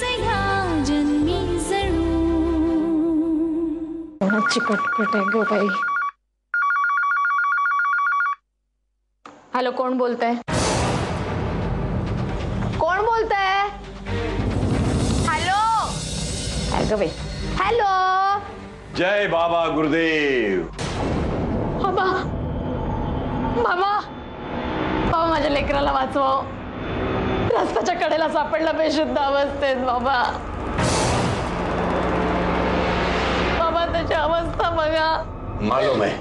या जन्मी जणू चिकटकट आहे ग बाई. हॅलो, कोण बोलतंय? कोण बोलतंय? हॅलो. अगं बाई, हॅलो. जय बाबा गुरुदेव. बाबा बाबा बाबा, माझ्या लेकराला वाचवा. रस्त्याच्या कडेला सापडला बेशुद्ध अवस्थेत. बाबा बाबा, त्याची अवस्था बघा. मालूम है.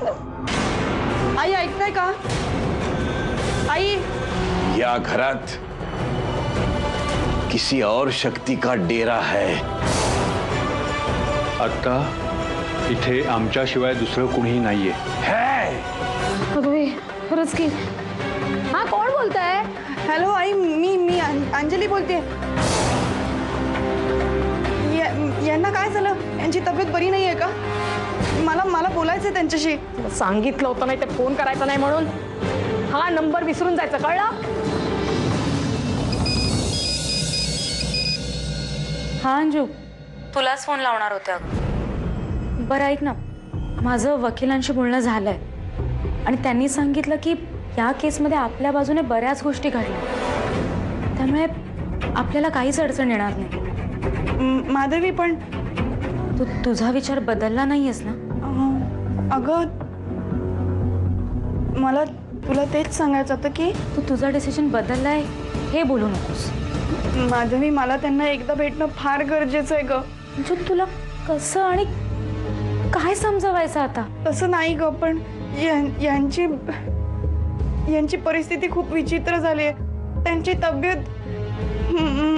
आई ऐकताय का? आई, या घरात किसी और शक्ति का डेरा है. आता इथे आमच्याशिवाय दुसरं कुणीही नाहीये. अगं बाई, खरंच की. हा, कोण बोलताय? हॅलो आई, मी अंजली बोलते. यांना काय झालं? यांची तब्येत बरी नाहीये का? मला बोलायचंय त्यांच्याशी. सांगितलं होतं नाही ते फोन करायचा नाही म्हणून. हा नंबर विसरून जायचं, कळलं? हा अंजू, तुलाच फोन लावणार होते. बरं ऐक ना, माझं वकिलांशी बोलणं झालंय आणि त्यांनी सांगितलं की या केसमध्ये आपल्या बाजूने बऱ्याच गोष्टी घडल्या, त्यामुळे आपल्याला काहीच अडचण येणार नाही. माधवी, पण तुझा विचार बदलला नाहीयेस ना? अगं, मला तुला तेच सांगायचं होतं की तुझा डिसिजन बदललाय हे बोलू नकोस. माधवी, मला त्यांना एकदा भेटणं फार गरजेचं आहे ग. म्हणजे तुला कसं आणि काय समजवायचं आता? तसं नाही ग, पण यांची परिस्थिती खूप विचित्र झाली आहे. त्यांची तब्येत,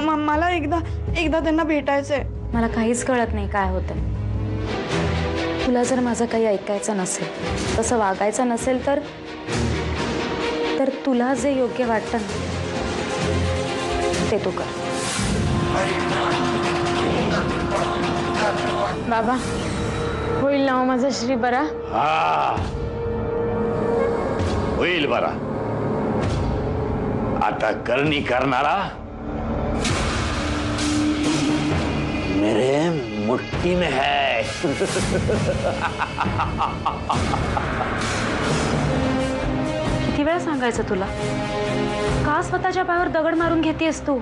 मला एकदा त्यांना भेटायचंय. मला काहीच कळत नाही काय होतं. तुला जर माझं काही ऐकायचं नसेल, तसं वागायचं नसेल तर तुला जे योग्य वाटतं ना ते तू कर. बाबा, होईल ना माझा श्री बरा? हा, होईल बरा. आता करणी करणारा मेरे मुट्ठी में है. किती वेळा सांगायचं तुला? का स्वतःच्या पायावर दगड मारून घेतेस तू?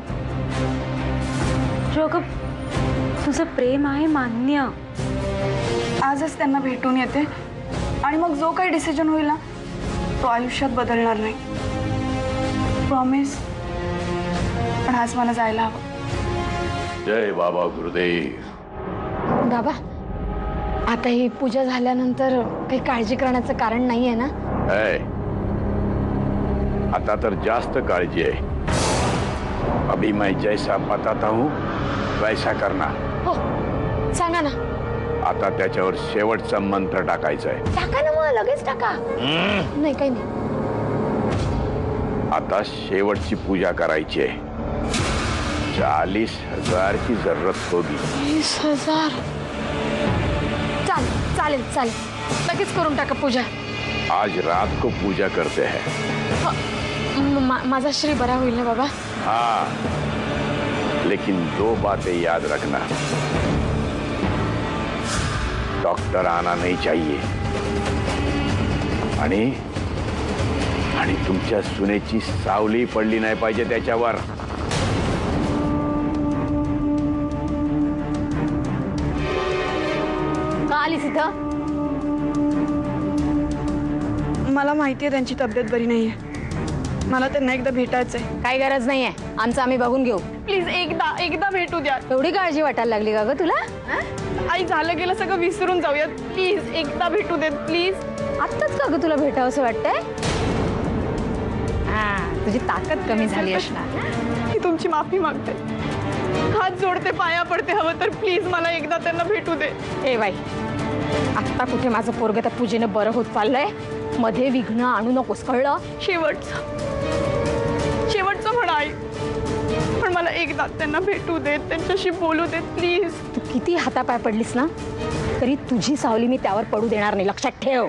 जो तुझं प्रेम आहे मान्य. आजच त्यांना भेटून येते आणि मग जो काही डिसिजन होईल ना तो आयुष्यात बदलणार नाही. प्रॉमिस. पण आज मला जायला हवं. जय बाबा गुरुदेव. बाबा, आता ही पूजा झाल्यानंतर काही काळजी करण्याचं कारण नाहीये ना? है, आता तर जास्त काळजी आहे. अभी मैं जैसा बताता हूँ वैसा करना. हो, सांगा ना. आता त्याच्यावर शेवटचा मंत्र टाकायचा आहे. टाका ना, मग लगेच टाका. नाही, काही नाही. आता शेवटची पूजा करायची आहे. 40,000 की जरूरत होगी. 20,000? चालेल चालेल, लगेच करून टाका पूजा. आज रात को पूजा करते हैं. माझा श्री बरा होईल ना बाबा? हाँ, लेकिन 2 बातें याद रखना. डॉक्टर आना नहीं चाहिए आणि तुमच्या सुनेची सावली पडली नाही पाहिजे त्याच्यावर. का आलीस इथं? मला माहितीये त्यांची तब्येत बरी नाहीये. मला त्यांना एकदा भेटायचंय. काही गरज नाहीये, आमचं आम्ही बघून घेऊ. प्लीज एकदा भेटू द्या. एवढी काळजी वाटायला लागली का ग तुला? आई, झालं गेलं सगळं विसरून जाऊयात. प्लीज एकदा भेटू देत, प्लीज. आत्ताच का ग तुला भेटावं असं वाटतंय? तुझी ताकद कमी झाली असणार. मी तुमची माफी मागते, हात जोडते, पाया पडते. हवं तर प्लीज मला एकदा त्यांना भेटू दे. ए बाई, आत्ता कुठे माझं पोरगं त्या पूजेनं बरं होत चाललंय. मध्ये विघ्न आणू नकोस, कळलं? शेवटचं म्हणा आई, पण मला एकदा त्यांना भेटू देत, त्यांच्याशी बोलू देत, प्लीज. तू किती हातापाय पडलीस ना तरी तुझी सावली मी त्यावर पडू देणार नाही, लक्षात ठेव.